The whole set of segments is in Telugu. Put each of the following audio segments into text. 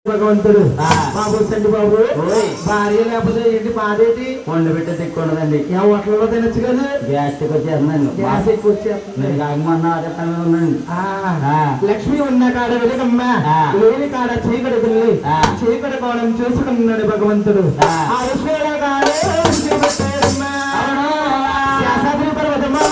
భగవంతుడు బాబు చండి బాబు భార్య లేకపోతే ఏంటి బాధేటి వండు పెట్టే తిక్కుండదండి హోటల్లో తినచ్చు కదా గ్యాస్ వచ్చేస్తుందండి గ్యాస్ ఎక్కువ వచ్చేస్తుంది ఉందండి లక్ష్మి ఉన్న కాడ వెలుగమ్మా లేని కాడ చీకటి పిల్లి చీకటి కోణం చూసుకున్నాడు భగవంతుడు ఆ విశ్వేళ కాడే శాసాద్రి పర్వతమా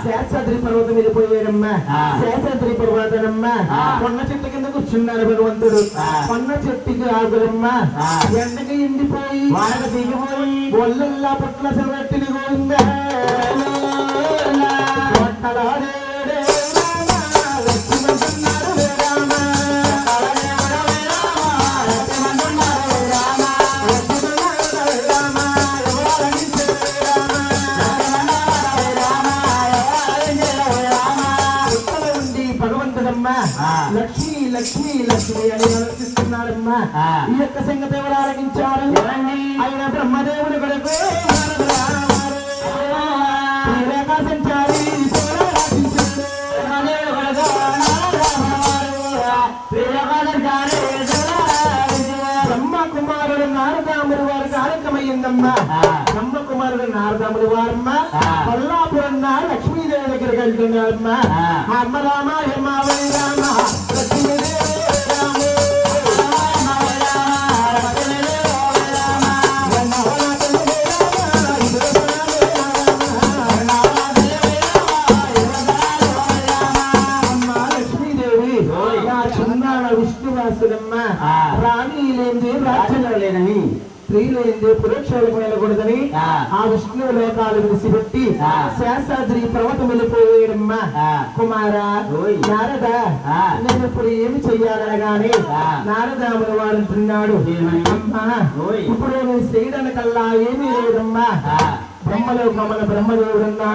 శేషాద్రి పర్వతం వెళ్ళిపోయాడమ్మా శేషాద్రి పర్వతనమ్మా కొన్న చెట్టు కింద కూర్చున్నాడు భగవంతుడు కొన్న చెట్టుకి ఆగులమ్మా ఎండకి ఎండిపోయి వాడక దిగిపోయి ఒళ్ళల్లా పుట్ల సెలవెట్టిని గోవిందా లక్ష్మి లక్ష్మి లక్ష్మి అని ఆలోచిస్తున్నాడమ్మా ఈ యొక్క సంగతి ఎవరు ఆలకించారు ఆయన బ్రహ్మదేవుడు కొడుకు సంచారి బ్రహ్మ కుమారుడు నారదాముడు వారు కార్యక్రమయ్యిందమ్మా బ్రహ్మ కుమారుడు నారదాముడు వారమ్మా కొల్లాపురం లక్ష్మీదేవి దగ్గరికి వెళ్తున్నారమ్మా హర్మ రామ హేమావళి రామ లక్ష్మీదేవి విష్ణువాసులమ్మా రాణి లేని రాజ్యంలో లేనని స్త్రీలేంది పురుషులకు వెళ్ళకూడదని ఆ విష్ణువు లోకాలు విడిచిపెట్టి శేషాద్రి పర్వతం వెళ్ళిపోయాడమ్మా కుమారా నారద నేను ఇప్పుడు ఏమి చెయ్యాలనగానే నారదాముల వారు అంటున్నాడు అమ్మా ఇప్పుడు నేను చేయడానికల్లా ఏమీ లేదమ్మా బ్రహ్మలో బ్రహ్మదేవుడున్నా